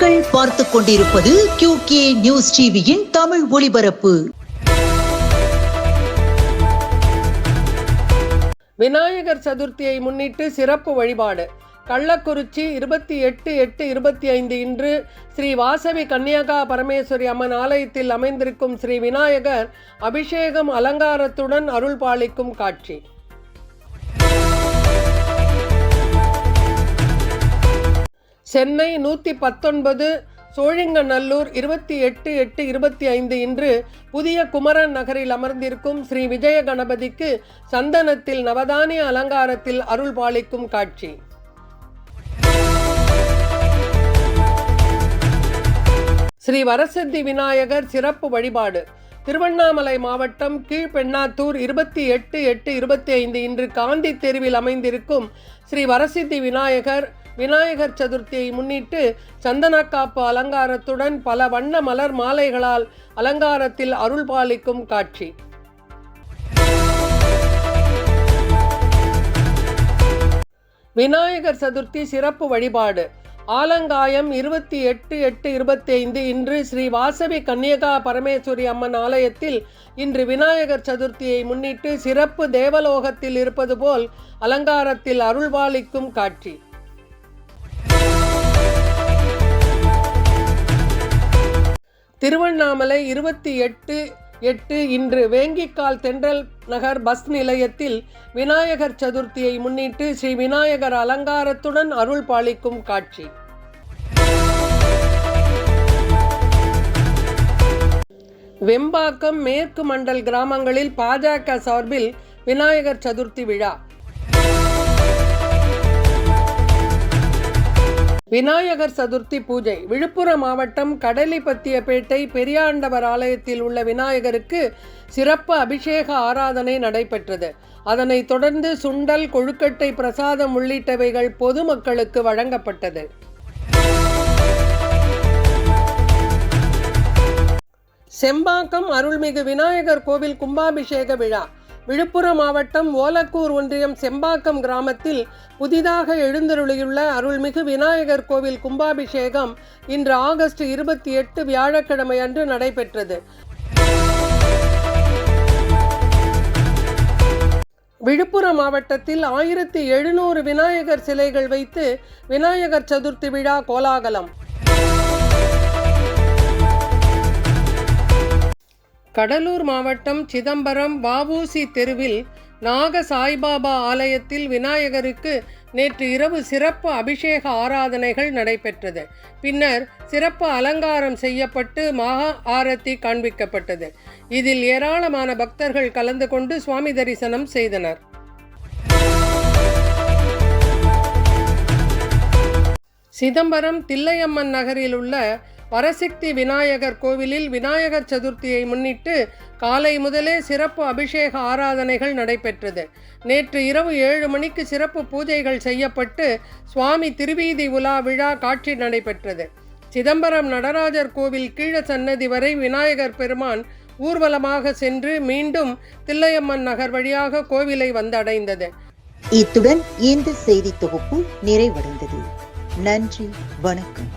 நீங்கள் பார்த்துக் கொண்டிருப்பது QK நியூஸ் டிவியின் தமிழ் ஒளிபரப்பு. விநாயகர் சதுர்த்தியை முன்னிட்டு சிறப்பு வழிபாடு. கள்ளக்குறிச்சி 28/8/25 இன்று ஸ்ரீ வாசவி கன்னியகா பரமேஸ்வரி அம்மன் ஆலயத்தில் அமைந்திருக்கும் ஸ்ரீ விநாயகர் அபிஷேகம் அலங்காரத்துடன் அருள் பாலிக்கும் காட்சி. சென்னை 119 சோழிங்கநல்லூர் 28/8/25 இன்று புதிய குமரன் நகரில் அமர்ந்திருக்கும் ஸ்ரீ விஜய கணபதிக்கு சந்தனத்தில் நவதானிய அலங்காரத்தில் அருள் பாலிக்கும் காட்சி. ஸ்ரீ வரசித்தி விநாயகர் சிறப்பு வழிபாடு. திருவண்ணாமலை மாவட்டம் கீழ்பெண்ணாத்தூர் 28/8/25 இன்று காந்தி தெருவில் அமைந்திருக்கும் ஸ்ரீ வரசித்தி விநாயகர் சதுர்த்தியை முன்னிட்டு சந்தனக்காப்பு அலங்காரத்துடன் பல வண்ண மலர் மாலைகளால் அலங்காரத்தில் அருள் பாலிக்கும் காட்சி. விநாயகர் சதுர்த்தி சிறப்பு வழிபாடு. ஆலங்காயம் 28/8/25 இன்று ஸ்ரீ வாசவி கன்னியகா பரமேஸ்வரி அம்மன் ஆலயத்தில் இன்று விநாயகர் சதுர்த்தியை முன்னிட்டு சிறப்பு தேவலோகத்தில் இருப்பது போல் அலங்காரத்தில் அருள்பாலிக்கும் காட்சி. திருவண்ணாமலை 28/8 இன்று வேங்கிக்கால் தென்றல் நகர் பஸ் நிலையத்தில் விநாயகர் சதுர்த்தியை முன்னிட்டு ஸ்ரீ விநாயகர் அலங்காரத்துடன் அருள் பாலிக்கும் காட்சி. வெம்பாக்கம் மேற்கு மண்டல் கிராமங்களில் பாஜக சார்பில் விநாயகர் சதுர்த்தி விழா. விநாயகர் சதுர்த்தி பூஜை. விழுப்புரம் மாவட்டம் கடலிப்பத்தியப்பேட்டை பெரியாண்டவர் ஆலயத்தில் உள்ள விநாயகருக்கு சிறப்பு அபிஷேக ஆராதனை நடைபெற்றது. அதனைத் தொடர்ந்து சுண்டல், கொழுக்கட்டை பிரசாதம் உள்ளிட்டவைகள் பொதுமக்களுக்கு வழங்கப்பட்டது. செம்பாக்கம் அருள்மிகு விநாயகர் கோவில் கும்பாபிஷேக விழா. விழுப்புரம் மாவட்டம் ஓலக்கூர் ஒன்றியம் செம்பாக்கம் கிராமத்தில் புதிதாக எழுந்தருளியுள்ள அருள்மிகு விநாயகர் கோவில் கும்பாபிஷேகம் இன்று ஆகஸ்ட் 28 வியாழக்கிழமை அன்று நடைபெற்றது. விழுப்புரம் மாவட்டத்தில் 1700 விநாயகர் சிலைகள் வைத்து விநாயகர் சதுர்த்தி விழா கோலாகலம். கடலூர் மாவட்டம் சிதம்பரம் வ.உ.சி. தெருவில் நாக சாய்பாபா ஆலயத்தில் விநாயகருக்கு நேற்று இரவு சிறப்பு அபிஷேக ஆராதனைகள் நடைபெற்றது. பின்னர் சிறப்பு அலங்காரம் செய்யப்பட்டு மகா ஆரத்தி காண்பிக்கப்பட்டது. இதில் ஏராளமான பக்தர்கள் கலந்து கொண்டு சுவாமி தரிசனம் செய்தனர். சிதம்பரம் தில்லையம்மன் நகரில் உள்ள வரசித்தி விநாயகர் கோவிலில் விநாயகர் சதுர்த்தியை முன்னிட்டு காலை முதலே சிறப்பு அபிஷேக ஆராதனைகள் நடைபெற்றது. நேற்று இரவு 7 மணிக்கு சிறப்பு பூஜைகள் செய்யப்பட்டு சுவாமி திருவீதி உலா விழா காட்சி நடைபெற்றது. சிதம்பரம் நடராஜர் கோவில் கீழ சன்னதி வரை விநாயகர் பெருமான் ஊர்வலமாக சென்று மீண்டும் தில்லையம்மன் நகர் வழியாக கோவிலை வந்தடைந்தது. இத்துடன் இந்த செய்தி தொகுப்பு நிறைவடைந்தது. நன்றி, வணக்கம்.